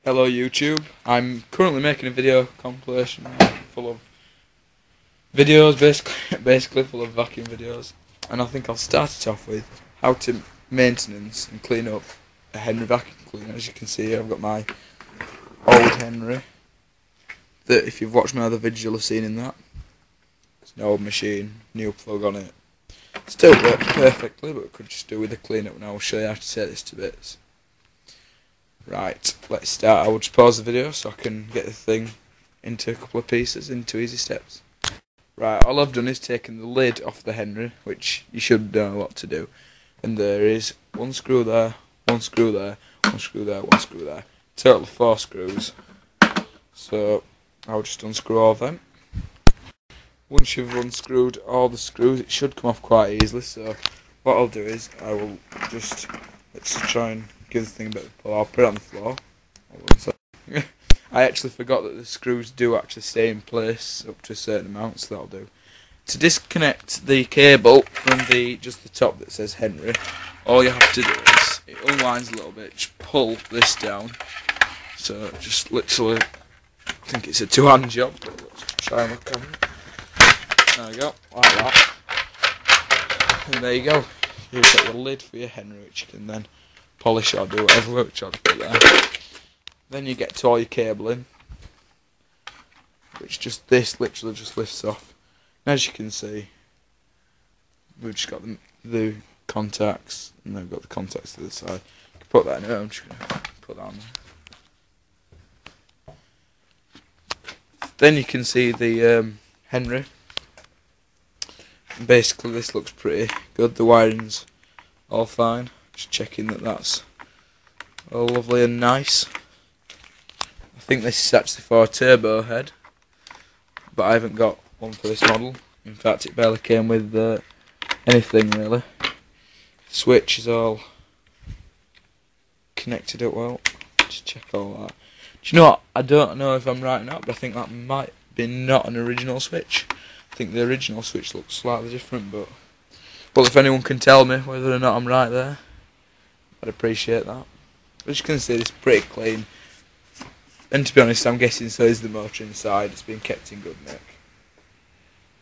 Hello YouTube, I'm currently making a video compilation full of videos, basically full of vacuum videos, and I think I'll start it off with how to maintenance and clean up a Henry vacuum cleaner. As you can see, I've got my old Henry, that if you've watched my other videos you'll have seen in that. It's an old machine, new plug on it. Still works perfectly, but we could just do with a clean up now. I'll show you how to take this to bits. Right, let's start. I will just pause the video so I can get the thing into a couple of pieces, into easy steps. Right, all I've done is taken the lid off the Henry, which you should know what to do. And there is one screw there, one screw there, one screw there, one screw there. Total of 4 screws. So I'll just unscrew all of them. Once you've unscrewed all the screws, it should come off quite easily. So what I'll do is I will just let's try and give the thing a bit of a pull. I'll put it on the floor. I actually forgot that the screws do actually stay in place up to a certain amount, so that'll do. To disconnect the cable from just the top that says Henry, all you have to do is it unwinds a little bit. Just pull this down. So just literally, I think it's a 2-hand job. But let's try and look on it. There we go, like that. And there you go. You've got your lid for your Henry, which you can then polish or do whatever, which I'll put there. Then you get to all your cabling, which this literally just lifts off. And as you can see, we've just got the contacts, and then we've got the contacts to the side. You can put that in there. I'm just going to put that on there. Then you can see the Henry. And basically this looks pretty good. The wiring's all fine. Just checking that that's all lovely and nice. I think this is actually for a turbo head, but I haven't got one for this model. In fact, it barely came with anything really. The switch is all connected up well. Just check all that. Do you know what? I don't know if I'm right or not, but I think that might be not an original switch. I think the original switch looks slightly different, but well, if anyone can tell me whether or not I'm right there, I'd appreciate that. As you can see, it's pretty clean. And to be honest, I'm guessing so is the motor inside. It's been kept in good nick.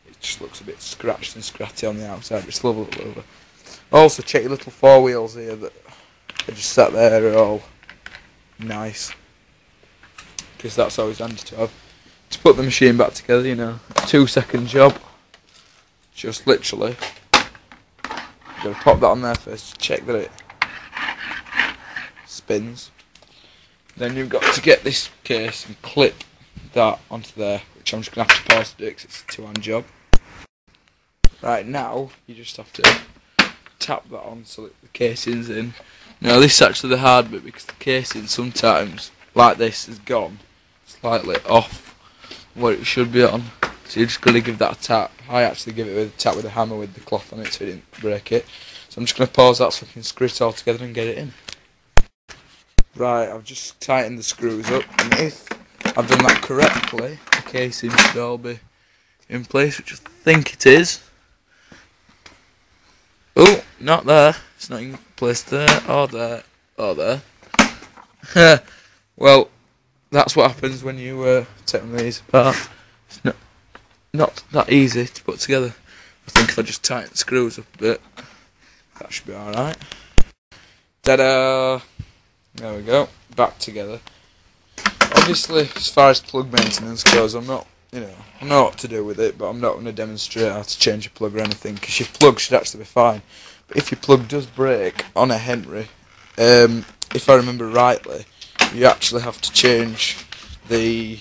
It just looks a bit scratched and scratchy on the outside, but it's lovely. Also, check your little 4 wheels here that are just sat there, are all nice. Because that's always handy to have. To put the machine back together, you know, a 2-second job. Just literally, you've got to pop that on there first to check that it spins. Then you've got to get this case and clip that onto there, which I'm just going to have to pause to do because it's a 2-hand job. Right, now you just have to tap that on so that the casing's in. Now this is actually the hard bit because the casing sometimes, like this, has gone slightly off what it should be on. So you're just going to give that a tap. I actually give it with a tap with a hammer with the cloth on it so it didn't break it. So I'm just going to pause that so I can screw it all together and get it in. Right, I've just tightened the screws up, and if I've done that correctly, the casing should all be in place, which I think it is. Oh, not there. It's not in place there, or there, or there. Well, that's what happens when you take one of these apart. It's not that easy to put together. I think if I just tighten the screws up a bit, that should be alright. Ta-da! There we go, back together. Obviously, as far as plug maintenance goes, I'm not, I know what to do with it, but I'm not going to demonstrate how to change a plug or anything, because your plug should actually be fine. But if your plug does break on a Henry, if I remember rightly, you actually have to change the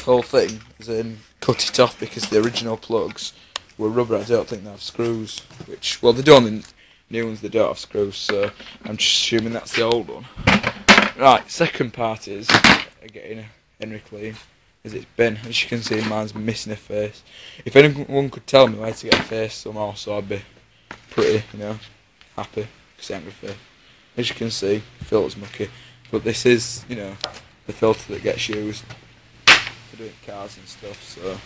whole thing, as in cut it off, because the original plugs were rubber. I don't think they have screws, which, well, they do on the new ones, they don't have screws, so I'm just assuming that's the old one. Right, second part is getting a Henry clean, as it's been. As you can see, mine's missing a face. If anyone could tell me where to get a face somehow, so I'd be pretty, happy, because it ain't got a face. As you can see, the filter's mucky, but this is, the filter that gets used for doing cars and stuff, so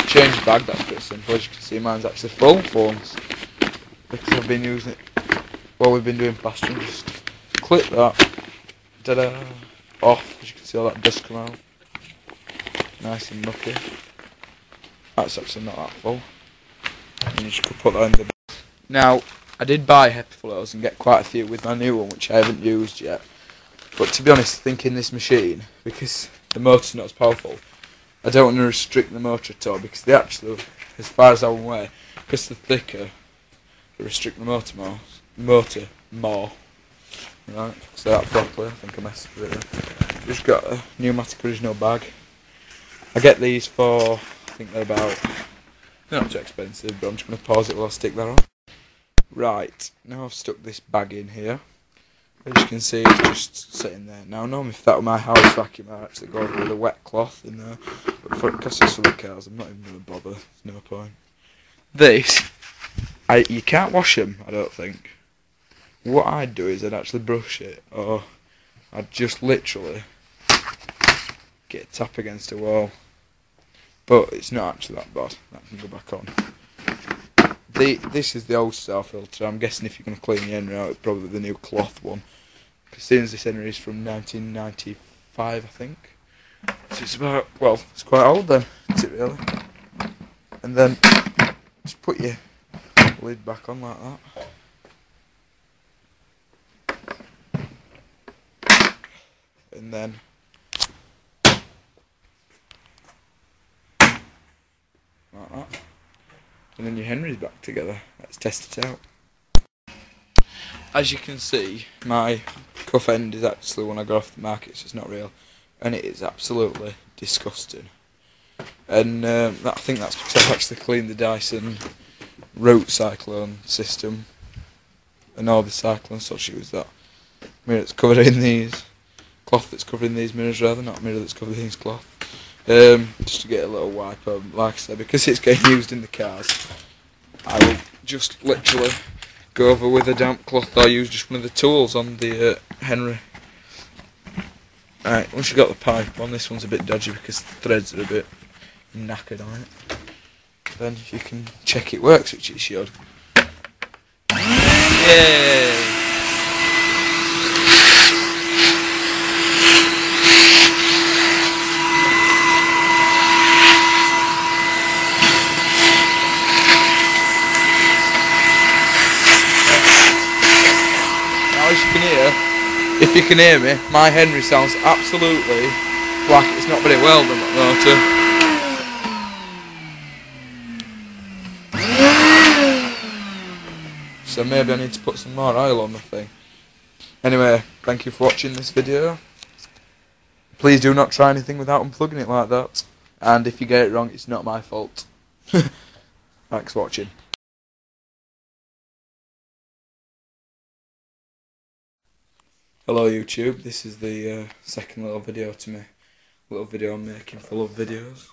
change the bag, that's pretty simple. As you can see, mine's actually full for once, because I've been using it while we've been doing plastering. Just clip that, ta-da, off. As you can see, all that dust come out. Nice and mucky. That's actually not that full. And you just could put that in the... Now, I did buy HEPA full oils and get quite a few with my new one, which I haven't used yet. But to be honest, thinking this machine, because the motor's not as powerful, I don't want to restrict the motor at all, because they actually, as far as I'm aware, because they're thicker, they restrict the motor more. Right, say that properly, I think I messed with it. Just got a pneumatic original bag. I get these for, I think they're about, they're not too expensive, but I'm just going to pause it while I stick that on. Right, now I've stuck this bag in here. As you can see, it's just sitting there. Now, normally if that were my house vacuum, I'd actually go over with a wet cloth in there. But because it's for the cars, I'm not even going to bother. There's no point. This, you can't wash them, I don't think. What I'd do is I'd actually brush it, or I'd just literally get a tap against a wall. But it's not actually that bad. That can go back on. This is the old star filter. I'm guessing if you're going to clean the Henry out, it's probably the new cloth one. Because seeing as this Henry is from 1995, I think. So it's about, well, it's quite old then, is it really? And then just put your lid back on like that. And then like that. And then your Henry's back together. Let's test it out. As you can see, my cuff end is actually one I got off the market, so it's not real. And it is absolutely disgusting. And I think that's because I've actually cleaned the Dyson root cyclone system. And all the cyclone such use that mirror that's covered in these, cloth that's covered in these mirrors rather, not mirror that's covered in these cloth. Just to get a little wipe over, like I said, because it's getting used in the cars, I will just literally go over with a damp cloth or use just one of the tools on the Henry. Alright, once you've got the pipe on, this one's a bit dodgy because the threads are a bit knackered on it. Then you can check it works, which it should. Yay! If you can hear me, my Henry sounds absolutely like it's not very well done, that motor. So maybe I need to put some more oil on the thing. Anyway, thank you for watching this video. Please do not try anything without unplugging it like that. And if you get it wrong, it's not my fault. Thanks for watching. Hello YouTube, this is the second little video to me. Little video I'm making full of videos.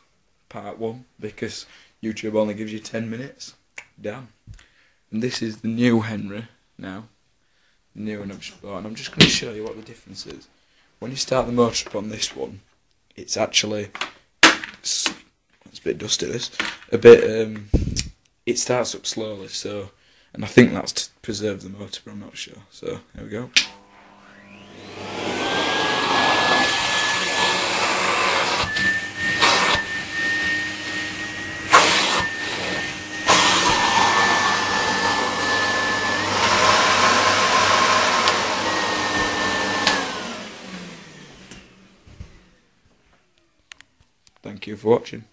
Part 1, because YouTube only gives you 10 minutes. Damn. And this is the new Henry now. The new one I've just bought. And I'm just going to show you what the difference is. When you start the motor up on this one, it's actually, it's a bit dusty this, a bit, it starts up slowly, so, and I think that's to preserve the motor, but I'm not sure. So, here we go. Thank you for watching.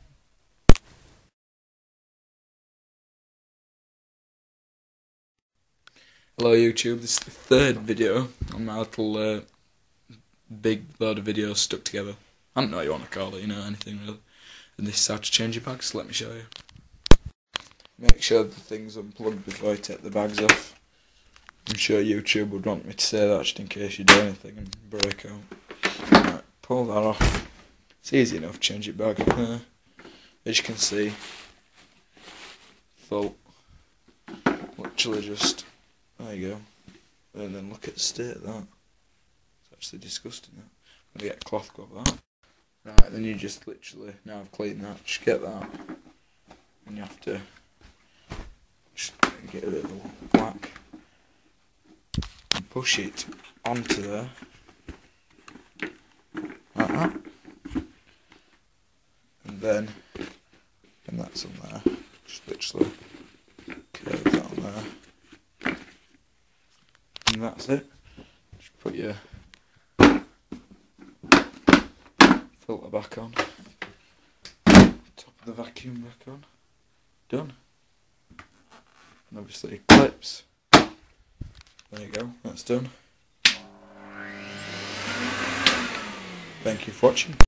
Hello YouTube, this is the third video on my little big load of videos stuck together. I don't know what you want to call it, you know, anything really. And this is how to change your bags, so let me show you. Make sure the thing's unplugged before you take the bags off. I'm sure YouTube would want me to say that just in case you do anything and break out. Right, pull that off. It's easy enough to change it back. As you can see, full. Literally just, there you go. And then look at the state of that. It's actually disgusting that. I'm going to get a cloth to cover that. Right, then you just literally, now I've cleaned that, just get that. And you have to just get a bit of the black. And push it onto there. then that's on there. Just literally curve that on there, and that's it. Just put your filter back on, top of the vacuum back on, done. And obviously clips. There you go, that's done. Thank you for watching.